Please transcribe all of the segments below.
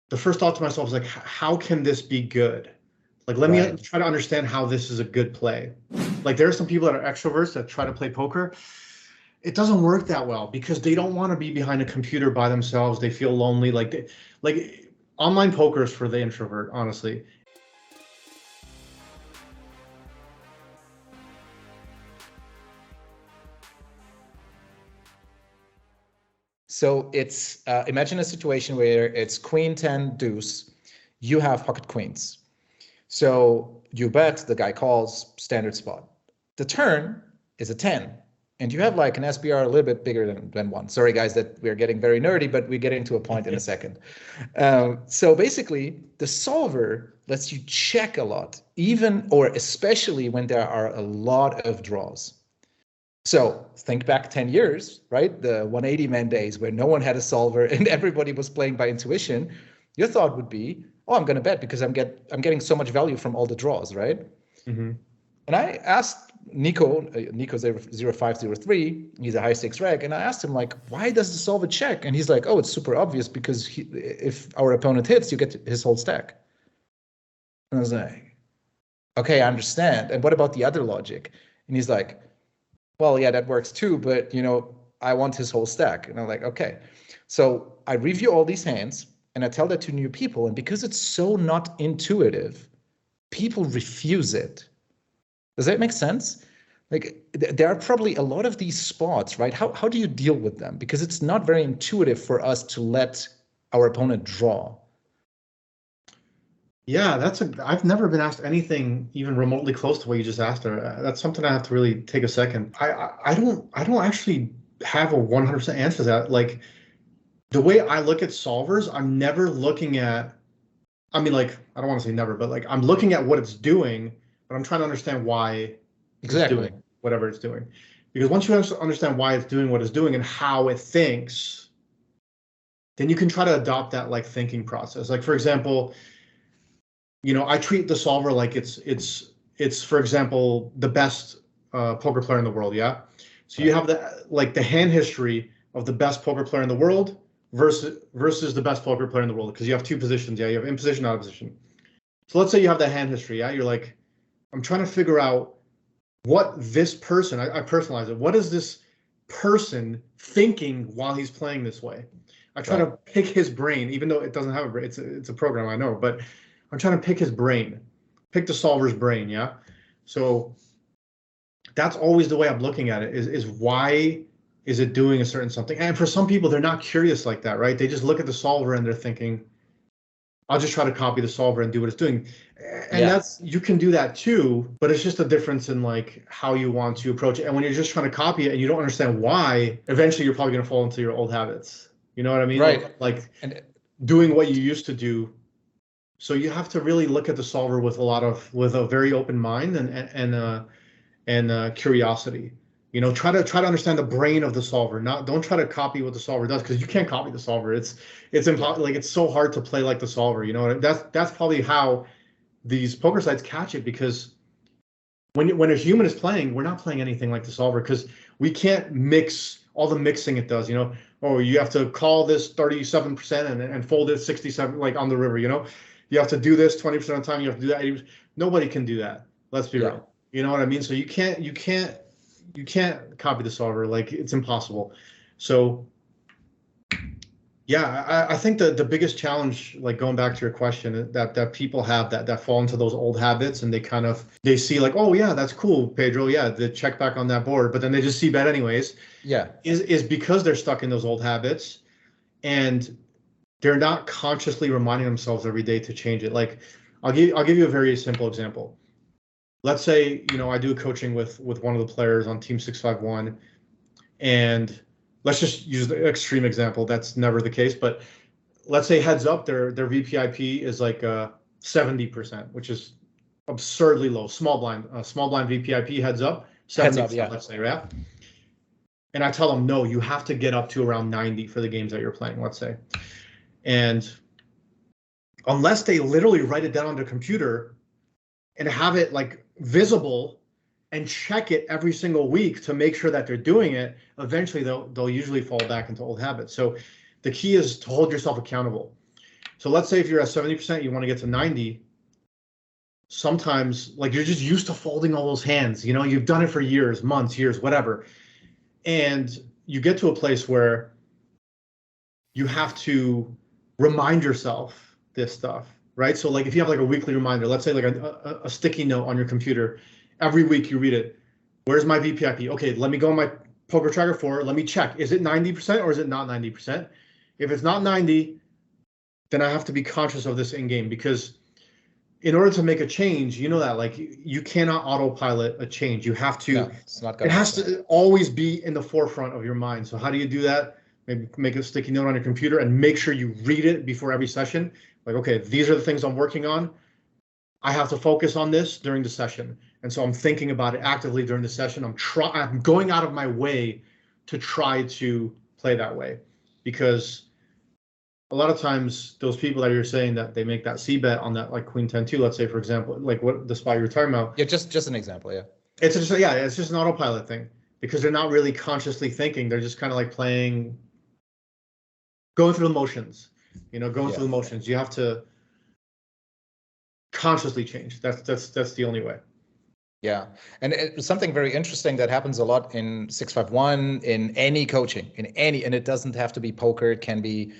the first thought to myself is like, how can this be good? Like, let me Right. try to understand how this is a good play. Like, there are some people that are extroverts that try to play poker. It doesn't work that well because they don't want to be behind a computer by themselves. They feel lonely. Like online poker is for the introvert, honestly. So it's imagine a situation where it's queen 10 deuce, you have pocket queens. So you bet, the guy calls, standard spot. The turn is a 10, and you have like an SBR a little bit bigger than one. Sorry, guys, that we're getting very nerdy, but we're getting to a point in a second. So basically, the solver lets you check a lot, even or especially when there are a lot of draws. So think back 10 years, right? The 180 man days where no one had a solver and everybody was playing by intuition. Your thought would be, oh, I'm going to bet because I'm getting so much value from all the draws, right? Mm-hmm. And I asked Nico 0503, he's a high stakes reg, and I asked him like, why does the solver check? And he's like, oh, it's super obvious because if our opponent hits, you get his whole stack. And I was like, okay, I understand. And what about the other logic? And he's like, well, yeah, that works too, but I want his whole stack. And I'm like, okay. So I review all these hands and I tell that to new people. And because it's so not intuitive, people refuse it. Does that make sense? Like there are probably a lot of these spots, right? How do you deal with them? Because it's not very intuitive for us to let our opponent draw. Yeah, I've never been asked anything even remotely close to what you just asked her. That's something I have to really take a second. I don't actually have a 100% answer to that. Like the way I look at solvers, I'm never looking at, I mean, like, I don't want to say never, but like I'm looking at what it's doing, but I'm trying to understand why it's Exactly. doing whatever it's doing. Because once you understand why it's doing what it's doing and how it thinks, then you can try to adopt that like thinking process. Like for example, I treat the solver like it's for example the best poker player in the world. Yeah, so you have the hand history of the best poker player in the world versus the best poker player in the world because you have two positions. Yeah, you have in position, out of position. So let's say you have the hand history. Yeah, you're like, I'm trying to figure out what this person. I personalize it. What is this person thinking while he's playing this way? I try to pick his brain, even though it doesn't have a brain. It's a program, I know, but I'm trying to pick his brain, pick the solver's brain. Yeah. So that's always the way I'm looking at it is why is it doing a certain something? And for some people, they're not curious like that, right? They just look at the solver and they're thinking, I'll just try to copy the solver and do what it's doing. And that's, you can do that too, but it's just a difference in like how you want to approach it. And when you're just trying to copy it and you don't understand why, eventually you're probably going to fall into your old habits. You know what I mean? Right. Like doing what you used to do. So you have to really look at the solver with a very open mind and curiosity. Try to understand the brain of the solver. Don't try to copy what the solver does because you can't copy the solver. It's impossible. Like it's so hard to play like the solver. That's probably how these poker sites catch it because when a human is playing, we're not playing anything like the solver because we can't mix all the mixing it does. Oh, you have to call this 37% and fold it 67 like on the river. You have to do this 20% of the time. You have to do that 80%. Nobody can do that. Let's be real. You know what I mean? So you can't copy the solver. Like it's impossible. So yeah, I think the biggest challenge, like going back to your question, that people have that fall into those old habits and they see like, oh yeah, that's cool, Pedro. Yeah, the check back on that board, but then they just see bet anyways. Yeah. Is because they're stuck in those old habits and they're not consciously reminding themselves every day to change it. Like I'll give you a very simple example. Let's say, I do coaching with one of the players on Team 651, and let's just use the extreme example. That's never the case, but let's say heads up, their VPIP is like 70%, which is absurdly low. Small blind VPIP heads up, 70%, let's say, right? And I tell them, no, you have to get up to around 90 for the games that you're playing, let's say. And unless they literally write it down on their computer and have it like visible and check it every single week to make sure that they're doing it, eventually they'll usually fall back into old habits. So the key is to hold yourself accountable. So let's say if you're at 70%, you want to get to 90. Sometimes like you're just used to folding all those hands, you've done it for years, months, years, whatever. And you get to a place where you have to remind yourself this stuff, right? So like if you have like a weekly reminder, let's say like a sticky note on your computer, every week you read it. Where's my VPIP? Okay, let me go on my Poker Tracker 4. Let me check. Is it 90% or is it not 90%? If it's not 90, then I have to be conscious of this in game, because in order to make a change, that like you cannot autopilot a change. You have to. No, it's not gonna it has to always be in the forefront of your mind. So how do you do that? Maybe make a sticky note on your computer and make sure you read it before every session. Like, okay, these are the things I'm working on. I have to focus on this during the session. And so I'm thinking about it actively during the session. I'm going out of my way to try to play that way, because a lot of times those people that you're saying that they make that C bet on that like Queen 10-2, let's say, for example, like what the spot you're talking about. Yeah, just an example. Yeah. It's just an autopilot thing, because they're not really consciously thinking. They're just kind of like playing, going through the motions, through the motions. You have to consciously change. That's the only way. Yeah, and it's something very interesting that happens a lot in 651, in any coaching, and it doesn't have to be poker. It can be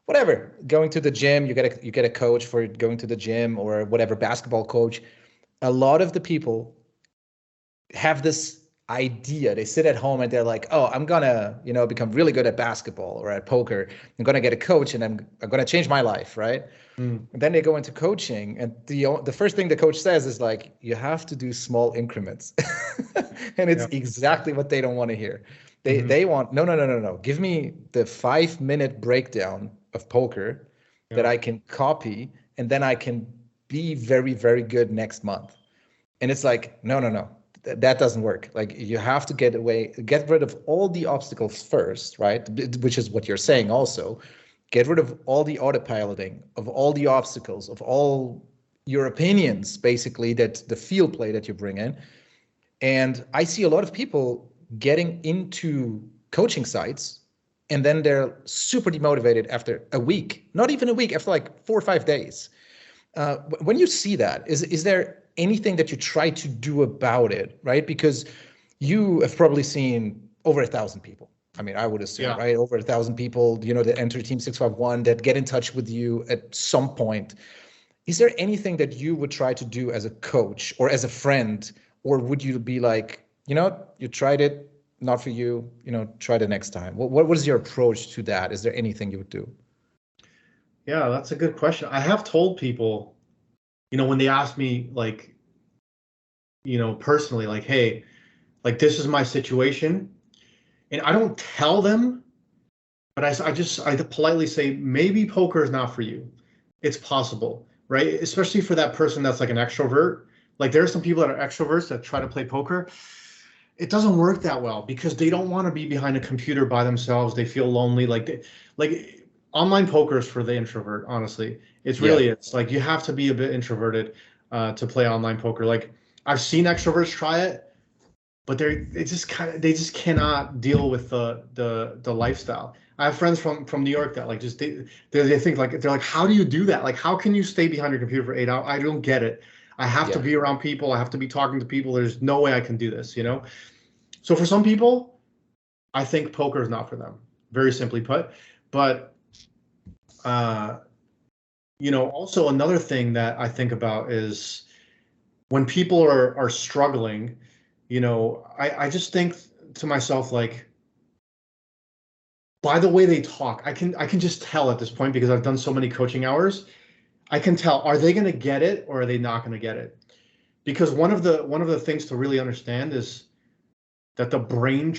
whatever. Going to the gym, you get a coach for going to the gym, or whatever, basketball coach. A lot of the people have this idea. They sit at home and they're like, oh, I'm gonna become really good at basketball or at poker. I'm gonna get a coach and I'm gonna change my life, right? And then they go into coaching, and the first thing the coach says is like, you have to do small increments. And it's exactly what they don't want to hear. They want no, give me the 5-minute breakdown of poker that I can copy, and then I can be very, very good next month. And it's like, no, that doesn't work. Like, you have to get rid of all the obstacles first, right? Which is what you're saying also. Get rid of all the autopiloting, of all the obstacles, of all your opinions, basically, that the field play that you bring in. And I see a lot of people getting into coaching sites, and then they're super demotivated after a week, not even a week, after like 4 or 5 days. When you see that, is there anything that you try to do about it, right? Because you have probably seen over 1,000 people. I mean, I would assume, right? Over 1,000 people, that enter Team 651, that get in touch with you at some point. Is there anything that you would try to do as a coach or as a friend? Or would you be like, you tried it, not for you, try the next time? What is your approach to that? Is there anything you would do? Yeah, that's a good question. I have told people, when they ask me, like, personally, like, hey, like, this is my situation. And I don't tell them, but I politely say, maybe poker is not for you. It's possible, right? Especially for that person that's like an extrovert. Like, there are some people that are extroverts that try to play poker. It doesn't work that well, because they don't want to be behind a computer by themselves. They feel lonely. Like online poker is for the introvert, honestly. It's really, it's like you have to be a bit introverted to play online poker. Like, I've seen extroverts try it, but they just cannot deal with the lifestyle. I have friends from New York that like just they think like, they're like, how do you do that? Like, how can you stay behind your computer for 8 hours? I don't get it. I have to be around people. I have to be talking to people. There's no way I can do this, So for some people, I think poker is not for them, very simply put. But also another thing that I think about is when people are struggling, I just think to myself, like, by the way they talk, I can just tell at this point, because I've done so many coaching hours. I can tell, are they going to get it or are they not going to get it? Because one of the things to really understand is that the brain,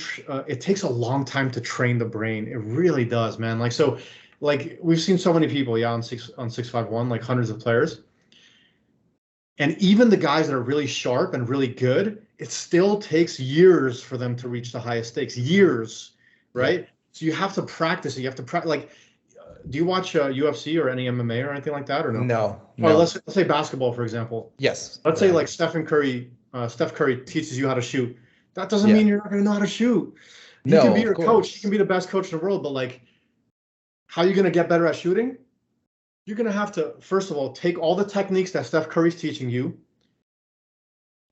it takes a long time to train the brain. It really does, man. Like, so, like, we've seen so many people, on 651, like hundreds of players. And even the guys that are really sharp and really good, it still takes years for them to reach the highest stakes. Years, right? Yeah. So you have to practice it. You have to practice. Like, do you watch UFC or any MMA or anything like that, or no? No. Or let's say basketball, for example. Yes. Let's say like Steph Curry teaches you how to shoot. That doesn't mean you're not going to know how to shoot. You can be your coach. You can be the best coach in the world, but like, how are you going to get better at shooting? you're going to have to, first of all, take all the techniques that Steph Curry's teaching you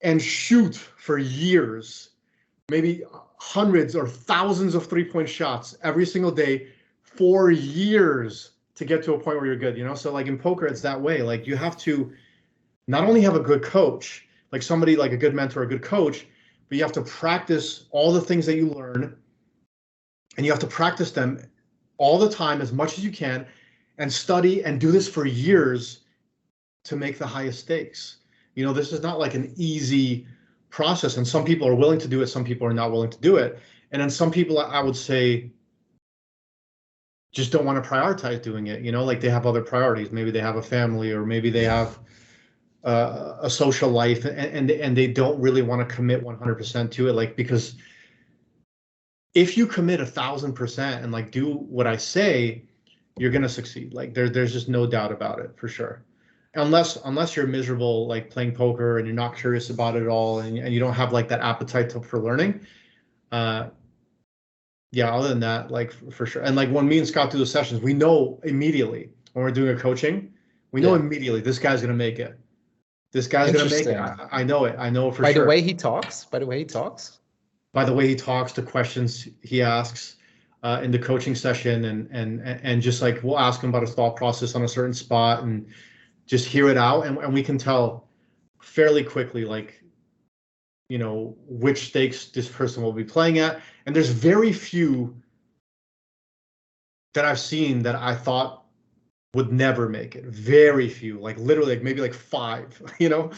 and shoot for years, maybe hundreds or thousands of 3-point shots every single day for years to get to a point where you're good, you know? So like in poker, it's that way. Like you have to not only have a good coach, like somebody like a good mentor, a good coach, but you have to practice all the things that you learn, and you have to practice them all the time as much as you can, and study and do this for years to make the highest stakes. You know, this is not like an easy process, and some people are willing to do it, some people are not willing to do it. And then some people, I would say, just don't want to prioritize doing it. You know, like they have other priorities. Maybe they have a family, or maybe they have a social life, and they don't really want to commit 100% to it. Like, because if you commit 1,000% and like do what I say, you're gonna succeed. Like there's just no doubt about it, for sure. Unless you're miserable like playing poker and you're not curious about it at all, and you don't have like that appetite for learning. Yeah, other than that, like for sure. And like when me and Scott do the sessions, we know immediately when we're doing a coaching, we know immediately this guy's gonna make it. This guy's gonna make it. I know it. I know for sure. By the way he talks. By the way he talks, the questions he asks in the coaching session, and just like we'll ask him about his thought process on a certain spot and just hear it out, and we can tell fairly quickly, like, you know, which stakes this person will be playing at. And there's very few that I've seen that I thought would never make it. Very few, like literally like maybe like 5, you know,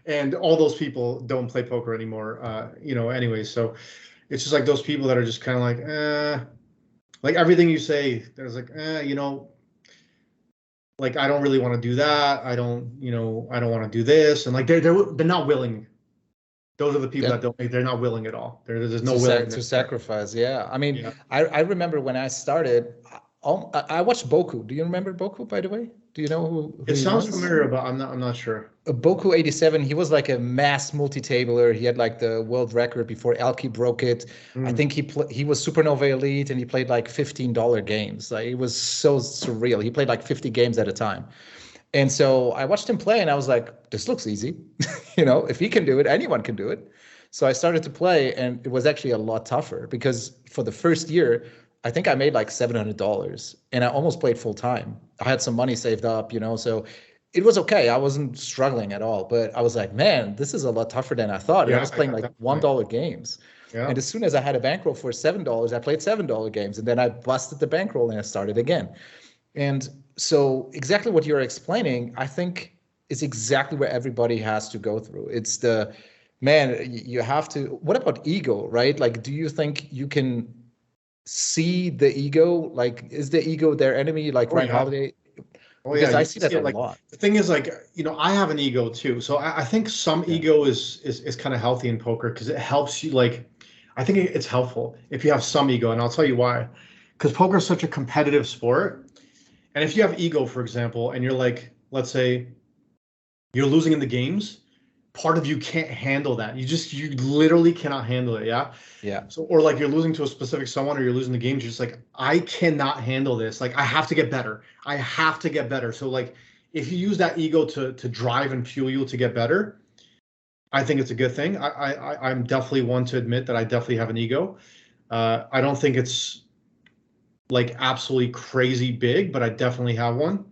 and all those people don't play poker anymore, you know, anyway. So it's just like those people that are just kind of like everything you say, there's like, you know, like, I don't really want to do that. I don't want to do this. And like, they're not willing. Those are the people that don't make, they're not willing at all. There's no willingness to sacrifice. Yeah. I mean, I remember when I started, I watched Boku. Do you remember Boku, by the way? Do you know who it sounds familiar, but I'm not sure. Boku 87, he was like a mass multi-tabler. He had like the world record before Alki broke it. I think he was Supernova Elite, and he played like $15 games. Like, it was so surreal. He played like 50 games at a time. And so I watched him play, and I was like, this looks easy. You know, if he can do it, anyone can do it. So I started to play, and it was actually a lot tougher, because for the first year, I think I made like $700, and I almost played full time. I had some money saved up, you know, so it was okay. I wasn't struggling at all, but I was like, man, this is a lot tougher than I thought. And I was playing like $1 games. Yeah. And as soon as I had a bankroll for $7, I played $7 games, and then I busted the bankroll and I started again. And so exactly what you're explaining, I think, is exactly where everybody has to go through. It's the, man, you have to, what about ego, right? Like, do you think you can see the ego? Like, is the ego their enemy, like Ryan Holiday? Because I see that a lot. The thing is, like, you know, I have an ego too. So I think some ego is kind of healthy in poker, because it helps you, like, I think it's helpful if you have some ego, and I'll tell you why. Because poker is such a competitive sport. And if you have ego, for example, and you're like, let's say you're losing in the games, part of you can't handle that. You literally cannot handle it. Yeah. Yeah. So, or like you're losing to a specific someone, or you're losing the games, you're just like, I cannot handle this. Like, I have to get better. I have to get better. So like, if you use that ego to drive and fuel you to get better, I think it's a good thing. I'm definitely one to admit that I definitely have an ego. I don't think it's like absolutely crazy big, but I definitely have one.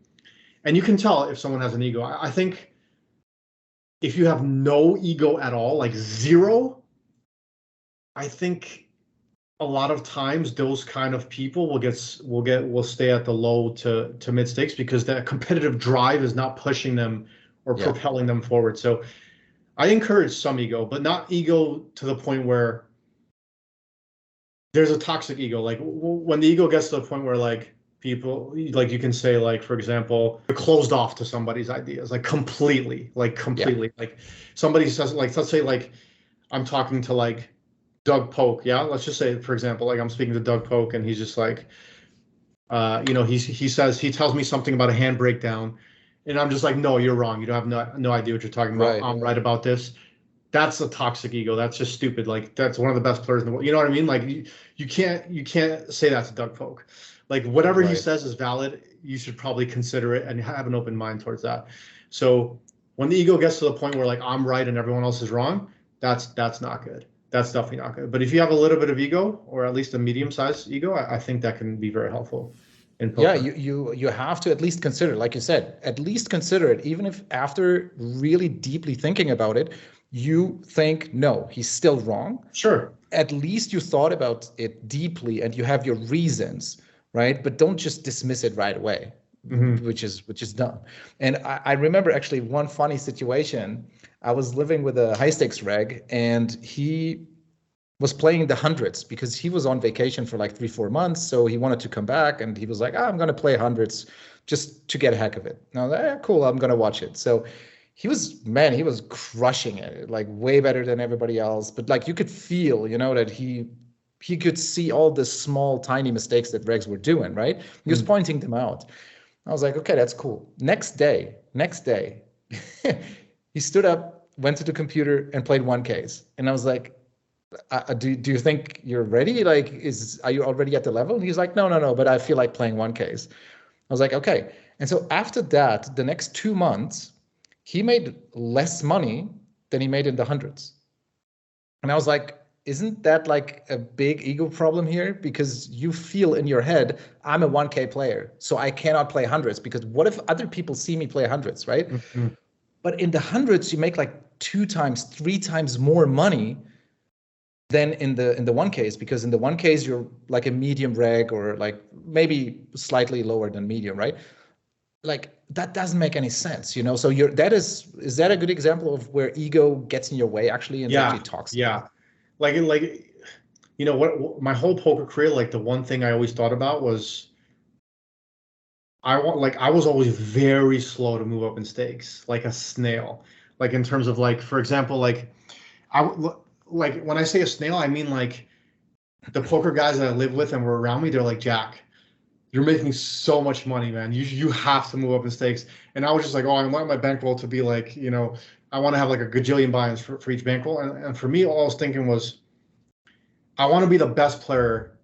And you can tell if someone has an ego. I think if you have no ego at all, like zero, I think a lot of times those kind of people will stay at the low to mid stakes, because that competitive drive is not pushing them or propelling them forward. So I encourage some ego, but not ego to the point where there's a toxic ego. Like, when the ego gets to the point where like people, like, you can say, like, for example, they're closed off to somebody's ideas, like completely. Like somebody says, like, let's say, like, I'm talking to like Doug Polk. Yeah. Let's just say, for example, like, I'm speaking to Doug Polk, and he's just like, you know, he tells me something about a hand breakdown, and I'm just like, no, you're wrong. You don't have no idea what you're talking about. I'm right about this. That's a toxic ego. That's just stupid. Like, that's one of the best players in the world. You know what I mean? Like, you can't say that to Doug Polk. Like whatever he Right. says is valid, you should probably consider it and have an open mind towards that. So when the ego gets to the point where like I'm right and everyone else is wrong, that's not good. That's definitely not good. But if you have a little bit of ego, or at least a medium-sized ego, I think that can be very helpful in Yeah, poker. you have to at least consider, like you said, at least consider it, even if after really deeply thinking about it, you think, no, he's still wrong. Sure. At least you thought about it deeply and you have your reasons, right? But don't just dismiss it right away, Mm-hmm. which is dumb. And I remember actually one funny situation. I was living with a high stakes reg, and he was playing the hundreds because he was on vacation for like 3-4 months. So he wanted to come back, and he was like, I'm going to play hundreds just to get a heck of it. And I was like, cool, I'm going to watch it. So he was crushing it, like way better than everybody else. But like you could feel, that he could see all the small, tiny mistakes that regs were doing, right? He was pointing them out. I was like, okay, that's cool. Next day, he stood up, went to the computer, and played one case. And I was like, do you think you're ready? Like, are you already at the level? And he's like, no, but I feel like playing one case. I was like, okay. And so after that, the next 2 months, he made less money than he made in the hundreds. And I was like, isn't that like a big ego problem here? Because you feel in your head, I'm a 1K player, so I cannot play hundreds, because what if other people see me play hundreds, right? Mm-hmm. But in the hundreds, you make like 2 times, 3 times more money than in the one case, because in the one case, you're like a medium reg, or like maybe slightly lower than medium, right? Like that doesn't make any sense, So is that a good example of where ego gets in your way actually and actually talks? Yeah. Like what my whole poker career, like the one thing I always thought about was I was always very slow to move up in stakes, like a snail. Like in terms of like, for example, like when I say a snail, I mean like the poker guys that I live with and were around me, they're like, Jack, you're making so much money, man. You have to move up in stakes. And I was just like, oh, I want my bankroll to be like, I want to have like a gajillion buy-ins for each bankroll. And for me, all I was thinking was, I want to be the best player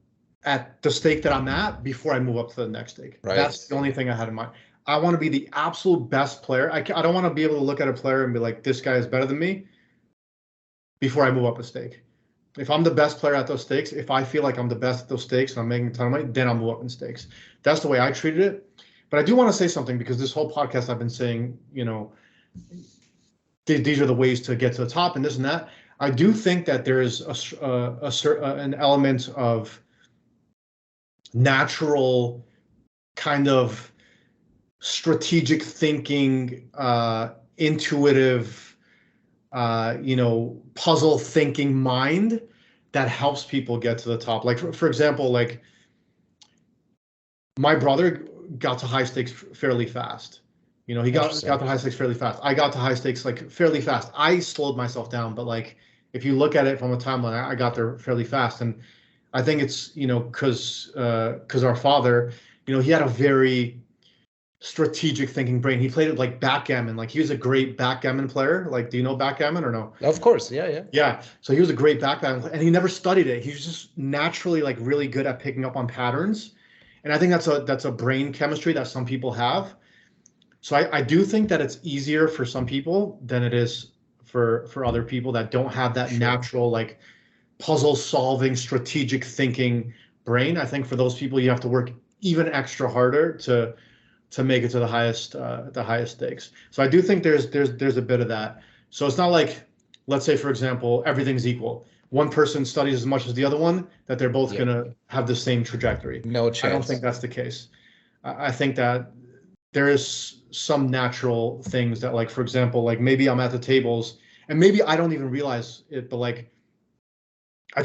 at the stake that I'm at before I move up to the next stake. Right. That's the only thing I had in mind. I want to be the absolute best player. I don't want to be able to look at a player and be like, this guy is better than me before I move up a stake. If I'm the best player at those stakes, if I feel like I'm the best at those stakes and I'm making a ton of money, then I'll move up in stakes. That's the way I treated it. But I do want to say something, because this whole podcast I've been saying, these are the ways to get to the top and this and that. I do think that there is an element of natural kind of strategic thinking, intuitive, puzzle thinking mind that helps people get to the top. Like for example, like my brother got to high stakes fairly fast. He got to high stakes fairly fast. I got to high stakes like fairly fast. I slowed myself down, but like if you look at it from a timeline, I got there fairly fast. And I think it's because our father, he had a very strategic thinking brain. He played it like backgammon. Like he was a great backgammon player. Like, do you know backgammon or no? Of course, yeah. Yeah. So he was a great backgammon, and he never studied it. He was just naturally like really good at picking up on patterns. And I think that's a brain chemistry that some people have. So I do think that it's easier for some people than it is for other people that don't have that natural like puzzle solving, strategic thinking brain. I think for those people, you have to work even extra harder to make it to the highest stakes. So I do think there's a bit of that. So it's not like, let's say for example, everything's equal. One person studies as much as the other one, that they're both gonna have the same trajectory. No chance. I don't think that's the case. I think that there is some natural things that, like, for example, like maybe I'm at the tables and maybe I don't even realize it, but like I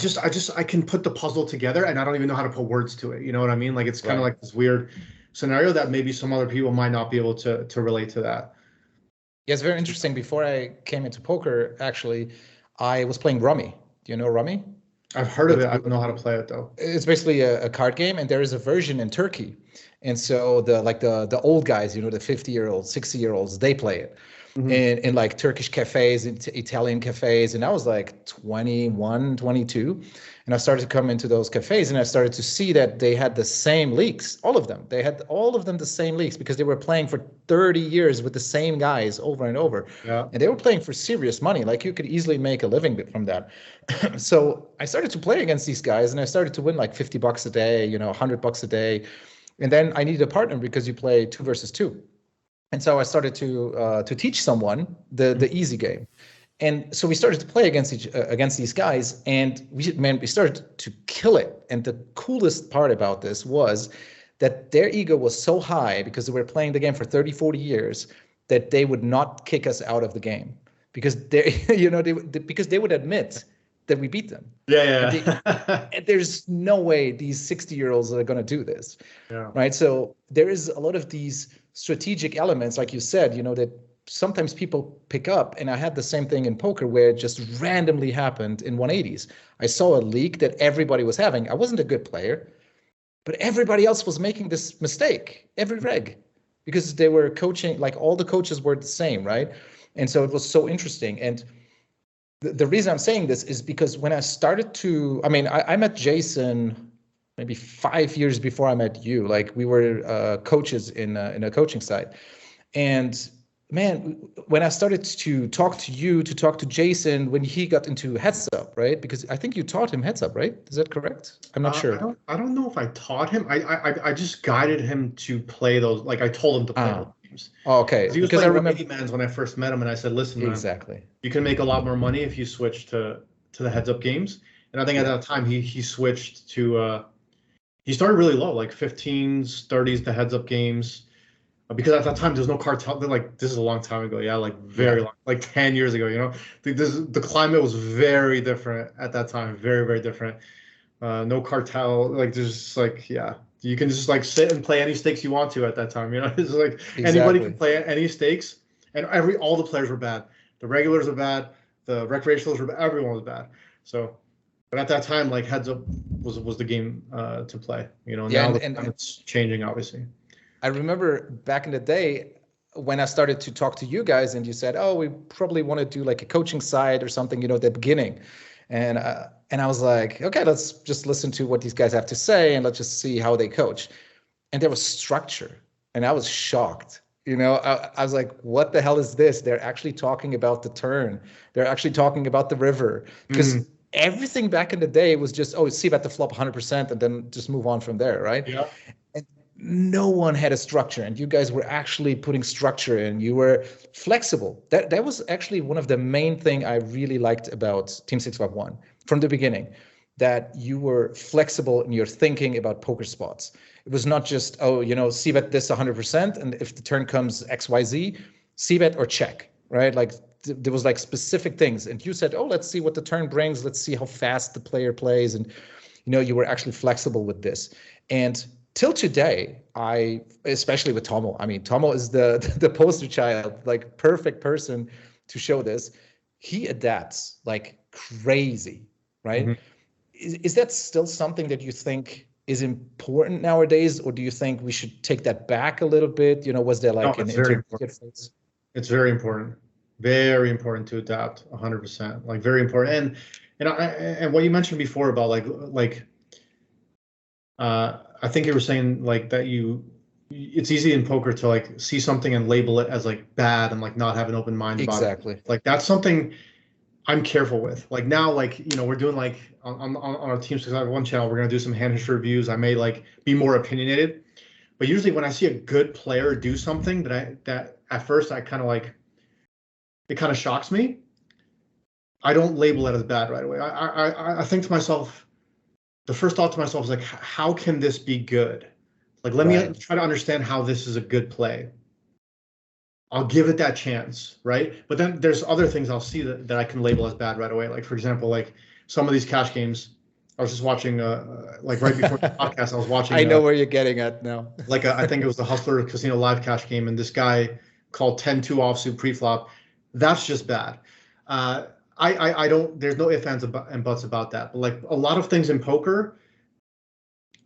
can put the puzzle together and I don't even know how to put words to it. You know what I mean? Like it's kind of like this weird scenario that maybe some other people might not be able to relate to that. Yeah, it's very interesting. Before I came into poker, actually, I was playing Rummy. Do you know Rummy? I've heard of it. I don't know how to play it though. It's basically a card game, and there is a version in Turkey. And so the old guys, the 50-year-olds, 60-year-olds, they play it in like Turkish cafes, Italian cafes. And I was like 21, 22. And I started to come into those cafes and I started to see that they had the same leagues, all of them. They had all of them the same leagues because they were playing for 30 years with the same guys over and over. Yeah. And they were playing for serious money. Like you could easily make a living from that. So I started to play against these guys and I started to win like $50 a day, $100 a day. And then I needed a partner because you play 2 versus 2. And so I started to teach someone the easy game. And so we started to play against these guys, and we started to kill it. And the coolest part about this was that their ego was so high because they were playing the game for 30, 40 years that they would not kick us out of the game because because they would admit that we beat them. Yeah. And there's no way these 60-year-olds are going to do this. Yeah. Right. So there is a lot of these strategic elements, like you said, that sometimes people pick up. And I had the same thing in poker where it just randomly happened in 180s. I saw a leak that everybody was having. I wasn't a good player, but everybody else was making this mistake every reg because they were coaching, like all the coaches were the same, right? And so it was so interesting. And the reason I'm saying this is because when I started to, I met Jason maybe 5 years before I met you. Like we were coaches in a coaching site. And man, when I started to talk to you, to talk to Jason, when he got into Heads Up, right? Because I think you taught him Heads Up, right? Is that correct? I'm not sure. I don't know if I taught him. I just guided him to play those. Like I told him to play those games. Oh, okay. He was playing 180 when I first met him, and I said, "Listen, man, exactly. You can make a lot more money if you switch to the Heads Up games." And I think at that time he switched to. He started really low, like 15s, 30s, the Heads Up games. Because at that time there's no cartel. They're like, this is a long time ago, like very long, like 10 years ago. The climate was very different at that time, very, very different. No cartel, like there's just like you can just like sit and play any stakes you want to at that time. It's like anybody can play any stakes, and all the players were bad. The regulars were bad, the recreationals were bad, everyone was bad. So, but at that time, like Heads Up was the game to play. Now it's changing, obviously. I remember back in the day when I started to talk to you guys and you said, oh, we probably want to do like a coaching side or something, at the beginning. And I was like, okay, let's just listen to what these guys have to say and let's just see how they coach. And there was structure. And I was shocked. I was like, what the hell is this? They're actually talking about the turn. They're actually talking about the river. Because everything back in the day was just, see bet the flop 100% and then just move on from there, right? Yeah. No one had a structure, and you guys were actually putting structure in. You were flexible. That was actually one of the main thing I really liked about Team 651 from the beginning, that you were flexible in your thinking about poker spots. It was not just, c-bet this 100%, and if the turn comes XYZ, c-bet or check, right? Like there was like specific things, and you said, let's see what the turn brings. Let's see how fast the player plays, and you were actually flexible with this. And till today, especially with Tomo, Tomo is the poster child, like perfect person to show this. He adapts like crazy, right? Mm-hmm. Is that still something that you think is important nowadays, or do you think we should take that back a little bit? Was there like an intermediate phase? It's very very important to adapt 100%, like very important. And what you mentioned before about I think you were saying like that it's easy in poker to like see something and label it as like bad and like not have an open mind about it. Exactly. Like that's something I'm careful with. Like now, like, we're doing like on our Team 651 channel, we're going to do some hand history reviews. I may like be more opinionated, but usually when I see a good player do something that at first I kind of like, it kind of shocks me, I don't label it as bad right away. I think to myself, the first thought to myself is like, how can this be good? Like, let me try to understand how this is a good play. I'll give it that chance, right? But then there's other things I'll see that I can label as bad right away. Like, for example, like some of these cash games, I was just watching, like right before the podcast, I was watching. I know where you're getting at now. I think it was the Hustler Casino live cash game, and this guy called 10-2 offsuit pre-flop. That's just bad. I don't, there's no ifs, ands, and buts about that. But like a lot of things in poker,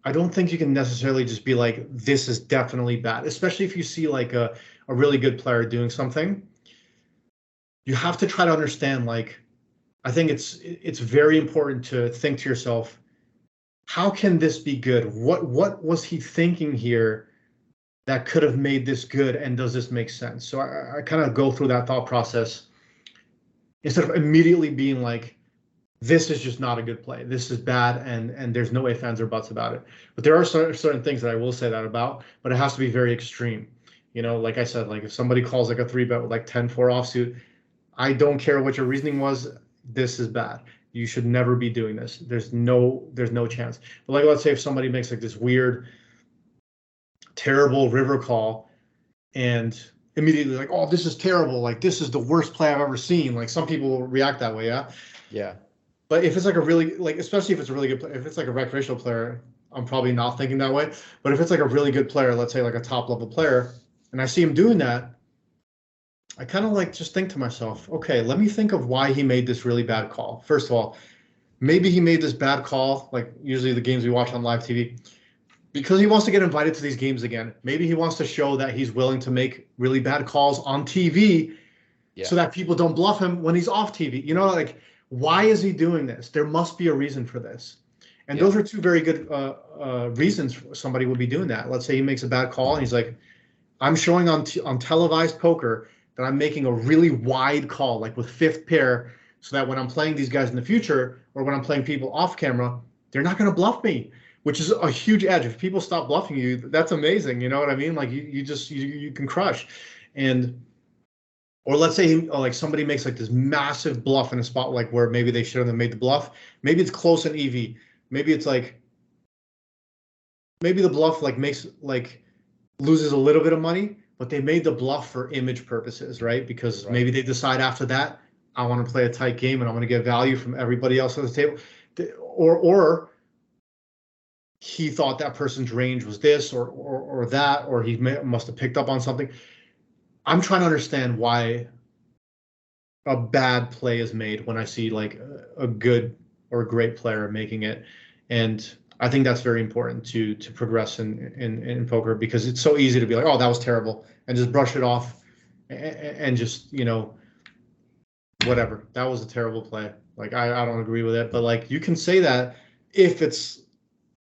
I don't think you can necessarily just be like, this is definitely bad, especially if you see like a really good player doing something. You have to try to understand, like, I think it's very important to think to yourself, how can this be good? What was he thinking here that could have made this good, and does this make sense? So I kind of go through that thought process instead of immediately being like, this is just not a good play. This is bad, and there's no ifs, ands, or buts about it. But there are certain things that I will say that about, but it has to be very extreme. You know, like I said, like if somebody calls like a 3-bet with like 10-4 offsuit, I don't care what your reasoning was. This is bad. You should never be doing this. There's no chance. But like, let's say if somebody makes like this weird, terrible river call, and immediately like, oh, this is terrible. Like, this is the worst play I've ever seen. Like, some people will react that way. Yeah. Yeah. But if it's like a really, like, especially if it's a really good player, if it's like a recreational player, I'm probably not thinking that way. But if it's like a really good player, let's say like a top level player, and I see him doing that, I kind of like just think to myself, okay, let me think of why he made this really bad call. First of all, maybe he made this bad call, like usually the games we watch on live TV, because he wants to get invited to these games again. Maybe he wants to show that he's willing to make really bad calls on TV, so that people don't bluff him when he's off TV. You know, like, why is he doing this? There must be a reason for this. And those are two very good reasons somebody would be doing that. Let's say he makes a bad call and he's like, I'm showing on televised poker that I'm making a really wide call, like with fifth pair, so that when I'm playing these guys in the future, or when I'm playing people off camera, they're not going to bluff me, which is a huge edge. If people stop bluffing you, that's amazing. You know what I mean? Like, you can crush. And, or let's say like somebody makes like this massive bluff in a spot like where maybe they shouldn't have made the bluff. Maybe it's close in EV. Maybe it's like, maybe the bluff like makes like loses a little bit of money, but they made the bluff for image purposes, right? Because maybe they decide after that, I want to play a tight game and I want to get value from everybody else on the table. Or he thought that person's range was this or that, or he must have picked up on something. I'm trying to understand why a bad play is made when I see like a good or a great player making it. And I think that's very important to progress in poker, because it's so easy to be like, oh, that was terrible, and just brush it off and just, you know, whatever. That was a terrible play. Like, I don't agree with it, but like, you can say that if it's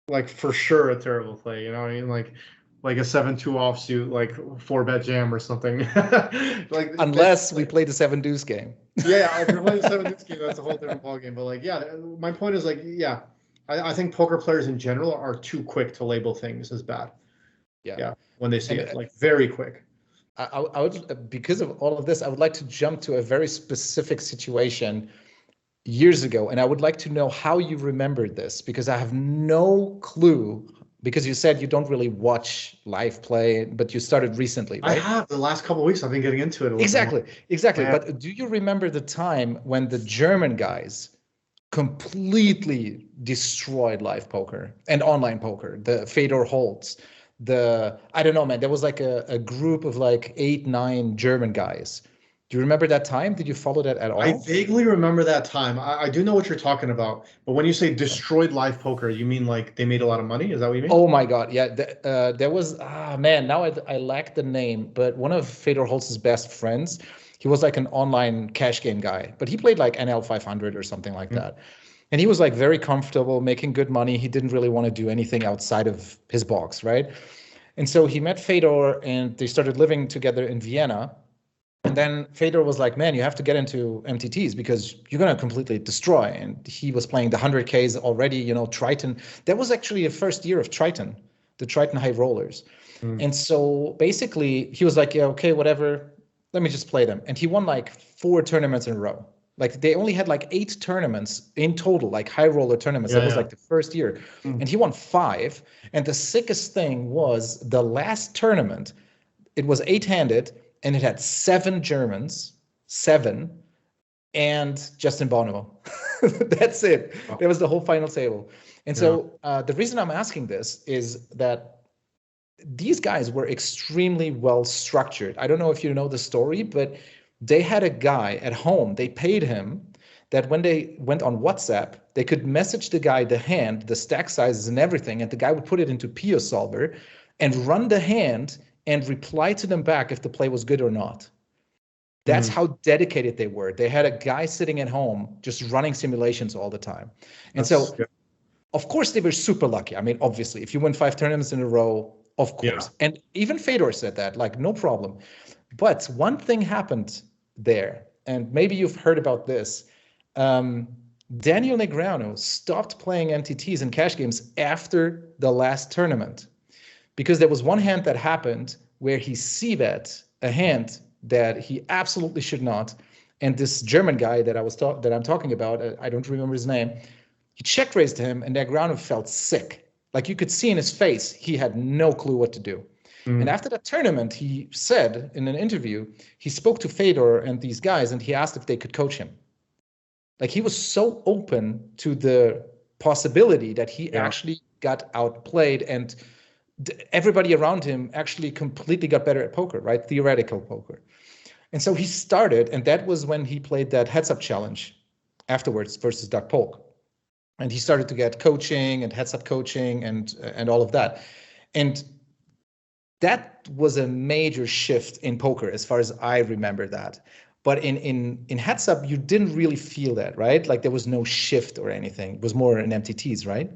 like for sure a terrible play, you know what I mean? Like a 7-2 offsuit, like 4-bet jam or something. Like, unless we play the 7 deuce game. Yeah, if you're playing the 7 deuce game, that's a whole different ballgame. But like, yeah, my point is like, yeah, I think poker players in general are too quick to label things as bad. Yeah, when they see it, like, very quick. I would, because of all of this, I would like to jump to a very specific situation years ago, and I would like to know how you remembered this, because I have no clue. Because you said you don't really watch live play, but you started recently, right? I have. The last couple of weeks, I've been getting into it. Exactly. Yeah. But do you remember the time when the German guys completely destroyed live poker and online poker? The Fedor Holtz, I don't know, man. There was like a group of like 8-9 German guys. Do you remember that time? Did you follow that at all? I vaguely remember that time. I do know what you're talking about. But when you say destroyed live poker, you mean like they made a lot of money? Is that what you mean? Oh my God. Yeah. There was, man, now I lack the name, but one of Fedor Holtz's best friends, he was like an online cash game guy, but he played like NL 500 or something like that. And he was like very comfortable, making good money. He didn't really want to do anything outside of his box, right? And so he met Fedor and they started living together in Vienna. And then Fedor was like, man, you have to get into MTTs because you're going to completely destroy. And he was playing the 100Ks already, you know, Triton. That was actually the first year of Triton, the Triton High Rollers. And so basically he was like, yeah, okay, whatever. Let me just play them. And he won like 4 tournaments in a row. Like they only had like 8 tournaments in total, like high roller tournaments. That was like the first year. And he won 5. And the sickest thing was the last tournament, it was 8-handed. And it had 7 Germans, 7, and Justin Bono. That's it. That was the whole final table. And so the reason I'm asking this is that these guys were extremely well structured. I don't know if you know the story, but they had a guy at home. They paid him. that when they went on WhatsApp, they could message the guy the hand, the stack sizes and everything, and the guy would put it into PIO solver and run the hand and reply to them back if the play was good or not. That's how dedicated they were. They had a guy sitting at home just running simulations all the time. And of course, they were super lucky. I mean, obviously, if you win 5 tournaments in a row, of course. Yeah. And even Fedor said that, like, no problem. But one thing happened there, and maybe you've heard about this. Daniel Negreanu stopped playing MTTs and cash games after the last tournament because there was one hand that happened where he c-bet a hand that he absolutely should not. And this German guy that I'm talking about, I don't remember his name, he check raised him, and Negreanu felt sick. Like, you could see in his face, he had no clue what to do. And after that tournament, he said in an interview, he spoke to Fedor and these guys, and he asked if they could coach him. Like, he was so open to the possibility that he actually got outplayed, and everybody around him actually completely got better at poker, right? Theoretical poker. And so he started, and that was when he played that heads-up challenge afterwards versus Doug Polk. And he started to get coaching and heads-up coaching and all of that. And that was a major shift in poker as far as I remember that. But in heads-up, you didn't really feel that, right? Like, there was no shift or anything. It was more in MTTs, right?